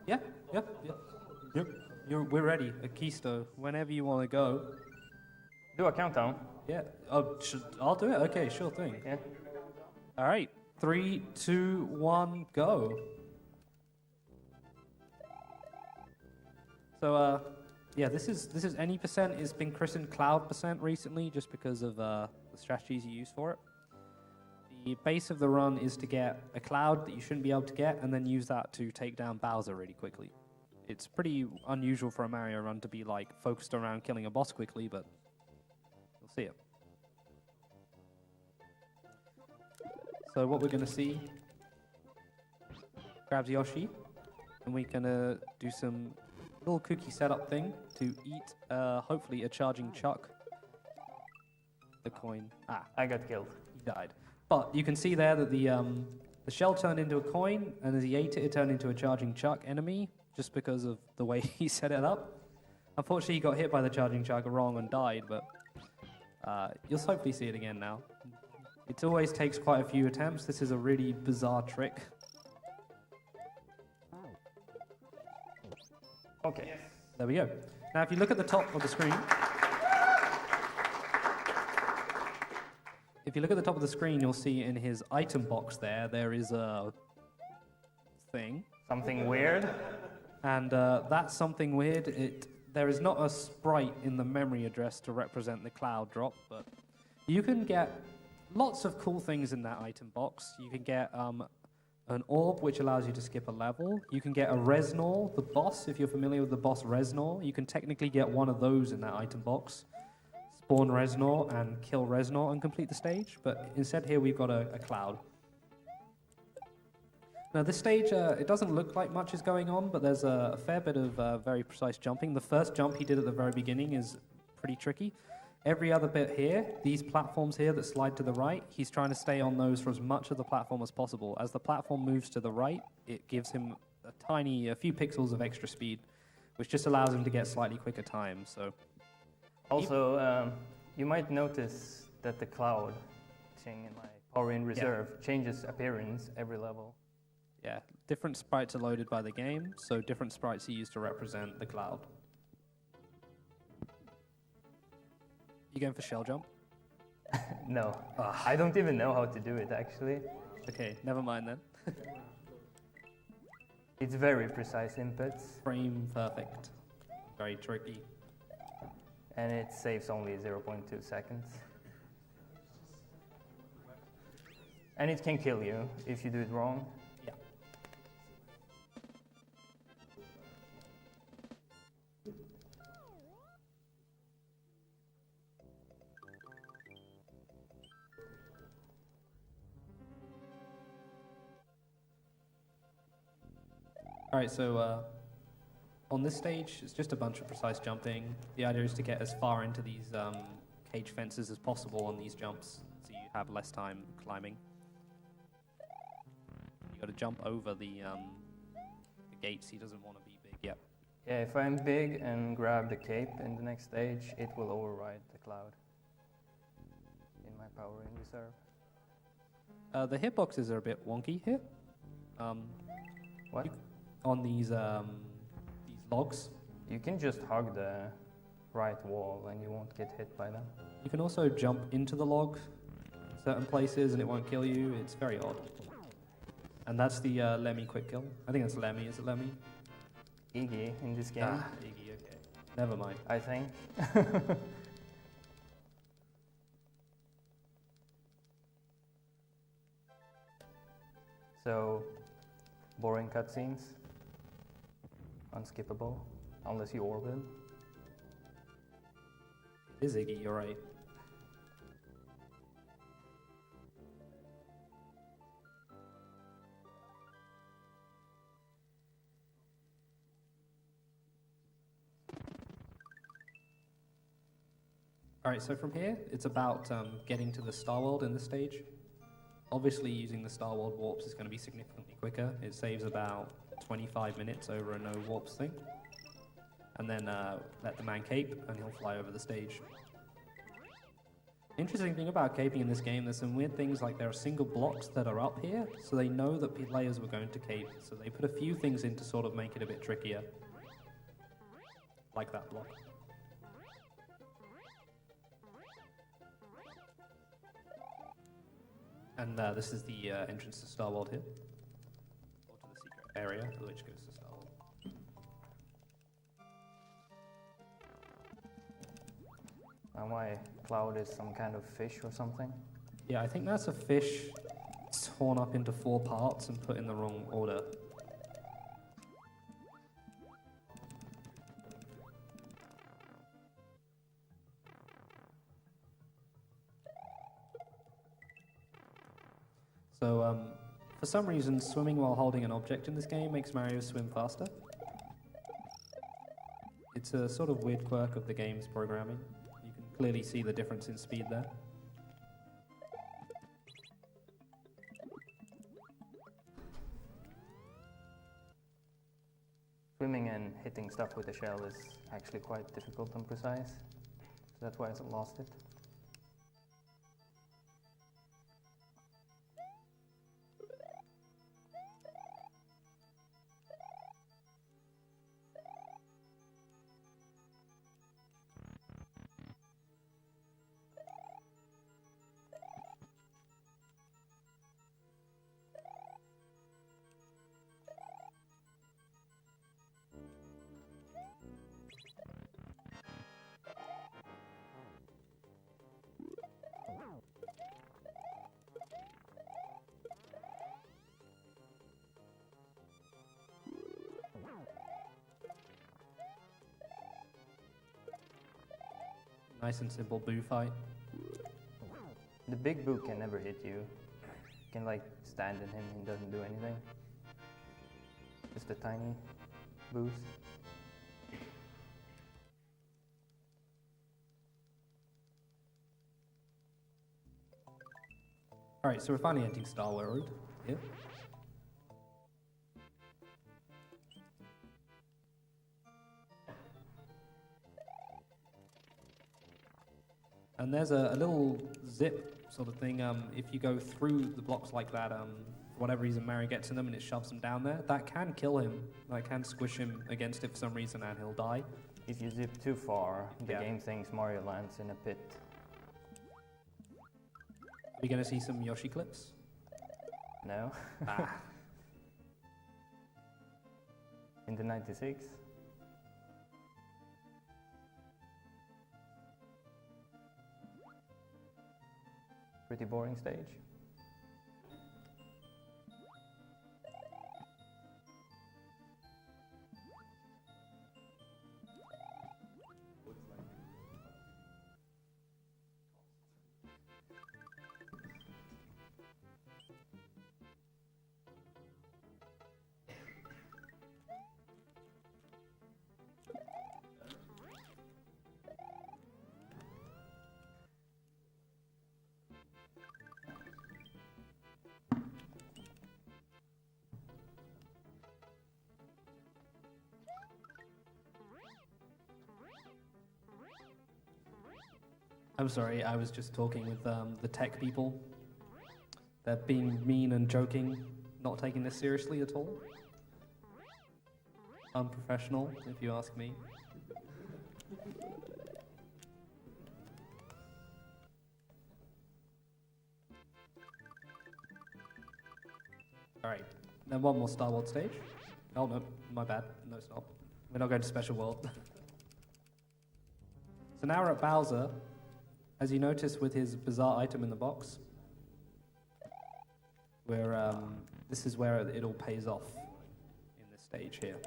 Yeah, yep. We're ready. Akisto, whenever you want to go. Do a countdown. Yeah. Oh, I'll do it. Okay, sure thing. Yeah. All right. 3, 2, 1, go. So, yeah, this is any percent. It's been christened cloud percent recently, just because of the strategies you use for it. The base of the run is to get a cloud that you shouldn't be able to get, and then use that to take down Bowser really quickly. It's pretty unusual for a Mario run to be like focused around killing a boss quickly, but you'll see it. So what we're going to see, grabs Yoshi, and we're going to do some little cookie setup thing to eat, hopefully, a charging Chuck. The coin. I got killed. He died. But you can see there that the shell turned into a coin, and as he ate it, it turned into a charging Chuck enemy, just because of the way he set it up. Unfortunately, he got hit by the charging Chuck wrong and died, but you'll hopefully see it again now. It always takes quite a few attempts. This is a really bizarre trick. Okay. Yes. There we go. Now, if you look at the top of the screen, you'll see in his item box there is a thing. Something weird. And that's something weird. There is not a sprite in the memory address to represent the cloud drop, but you can get lots of cool things in that item box. You can get an orb, which allows you to skip a level. You can get a Resnor, the boss, if you're familiar with the boss Resnor. You can technically get one of those in that item box. Spawn Resnor and kill Resnor and complete the stage, but instead here we've got a cloud. Now this stage, it doesn't look like much is going on, but there's a fair bit of very precise jumping. The first jump he did at the very beginning is pretty tricky. Every other bit here, these platforms here that slide to the right, he's trying to stay on those for as much of the platform as possible. As the platform moves to the right, it gives him a few pixels of extra speed, which just allows him to get slightly quicker time. So, also, you might notice that the cloud thing in my Power in Reserve changes appearance every level. Yeah, different sprites are loaded by the game, so different sprites are used to represent the cloud. You going for shell jump? No. I don't even know how to do it, actually. Okay, never mind then. It's very precise inputs. Frame perfect. Very tricky. And it saves only 0.2 seconds. And it can kill you if you do it wrong. Yeah. All right, so on this stage, it's just a bunch of precise jumping. The idea is to get as far into these cage fences as possible on these jumps, so you have less time climbing. You got to jump over the gates. He doesn't want to be big yet. Yeah, if I'm big and grab the cape in the next stage, it will override the cloud in my Power in Reserve. The hitboxes are a bit wonky here. What? On these logs. You can just hug the right wall and you won't get hit by them. You can also jump into the log in certain places and it won't kill you. It's very odd. And that's the Lemmy quick kill. I think that's Lemmy. Is it Lemmy? Iggy in this game. Iggy, okay. Never mind. I think. So, boring cutscenes. Unskippable, unless you orbit. It is Iggy, you're right. All right, so from here, it's about getting to the Star World in this stage. Obviously, using the Star World warps is going to be significantly quicker. It saves about 25 minutes over a no warps thing. And then let the man cape, and he'll fly over the stage. Interesting thing about caping in this game, there's some weird things like there are single blocks that are up here, so they know that players were going to cape, so they put a few things in to sort of make it a bit trickier. Like that block. And this is the entrance to Star World here. Or to the secret area, which goes to Star World. And why Cloud is some kind of fish or something? Yeah, I think that's a fish torn up into 4 parts and put in the wrong order. So, for some reason, swimming while holding an object in this game makes Mario swim faster. It's a sort of weird quirk of the game's programming. You can clearly see the difference in speed there. Swimming and hitting stuff with the shell is actually quite difficult and precise, so that's why I lost it. Nice and simple boo fight. The big boo can never hit you. You can like stand in him, he doesn't do anything. Just a tiny boost. Alright, so we're finally entering Star World here. And there's a little zip sort of thing. If you go through the blocks like that, for whatever reason Mario gets in them and it shoves him down there, that can kill him. That can squish him against it for some reason and he'll die. If you zip too far, the game thinks Mario lands in a pit. Are we going to see some Yoshi clips? No. Ah. In the 96? Pretty boring stage. I'm sorry, I was just talking with the tech people. They're being mean and joking, not taking this seriously at all. Unprofessional, if you ask me. Alright, then one more Star World stage. Oh no, my bad. No, stop. We're not going to Special World. So now we're at Bowser. As you notice with his bizarre item in the box, where this is where it all pays off in this stage here.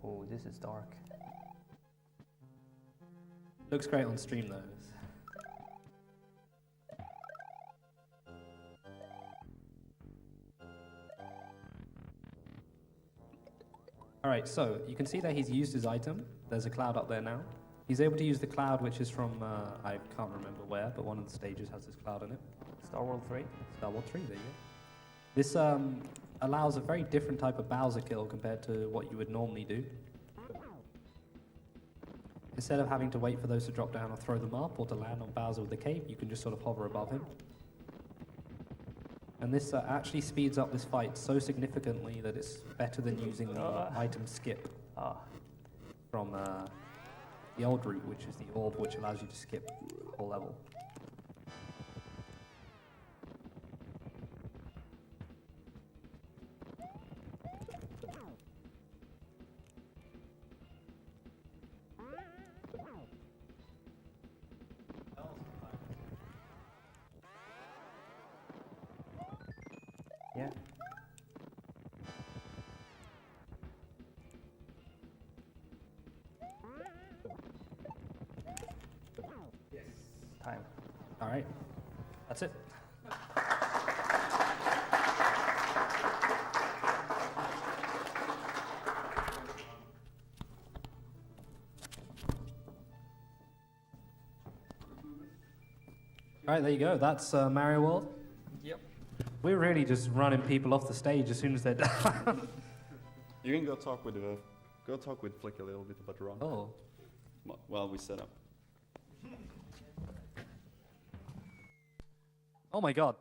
Oh, this is dark. Looks great on stream though. All right, so you can see that he's used his item. There's a cloud up there now. He's able to use the cloud, which is from, I can't remember where, but one of the stages has this cloud in it. Star World 3. Star Wars 3, there you go. This allows a very different type of Bowser kill compared to what you would normally do. Instead of having to wait for those to drop down or throw them up or to land on Bowser with the cape, you can just sort of hover above him. And this actually speeds up this fight so significantly that it's better than using the item skip from the old route, which is the orb, which allows you to skip the whole level. Yeah. Time. All right, that's it. All right, there you go. That's Mario World. Yep. We're really just running people off the stage as soon as they're done. You can go talk with Flick a little bit about the run. Oh. While we set up. Oh my god.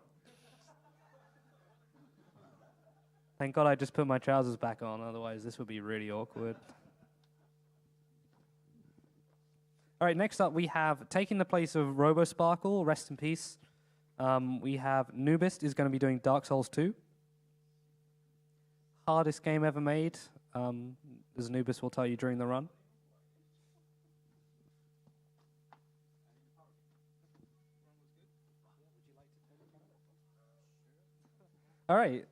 Thank God I just put my trousers back on, otherwise this would be really awkward. All right, next up we have, taking the place of RoboSparkle, rest in peace, we have Nubist is going to be doing Dark Souls 2. Hardest game ever made, as Nubist will tell you during the run. All right.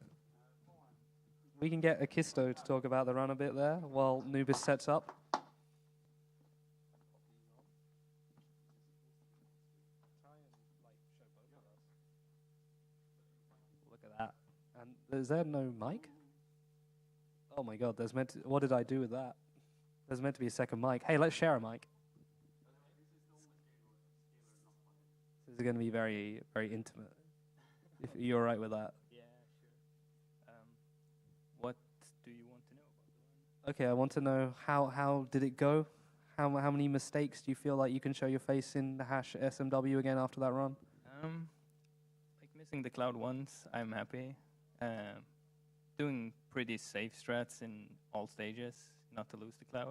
We can get Akisto to talk about the run a bit there while Nubis sets up. Look at that. And is there no mic? Oh my god, there's meant to, what did I do with that? There's meant to be a second mic. Hey, let's share a mic. This is going to be very, very intimate. If you're all right with that. What do you want to know about the run? Okay, I want to know how did it go? How many mistakes do you feel like you can show your face in the hash SMW again after that run? Like missing the cloud once, I'm happy. Doing pretty safe strats in all stages, not to lose the cloud.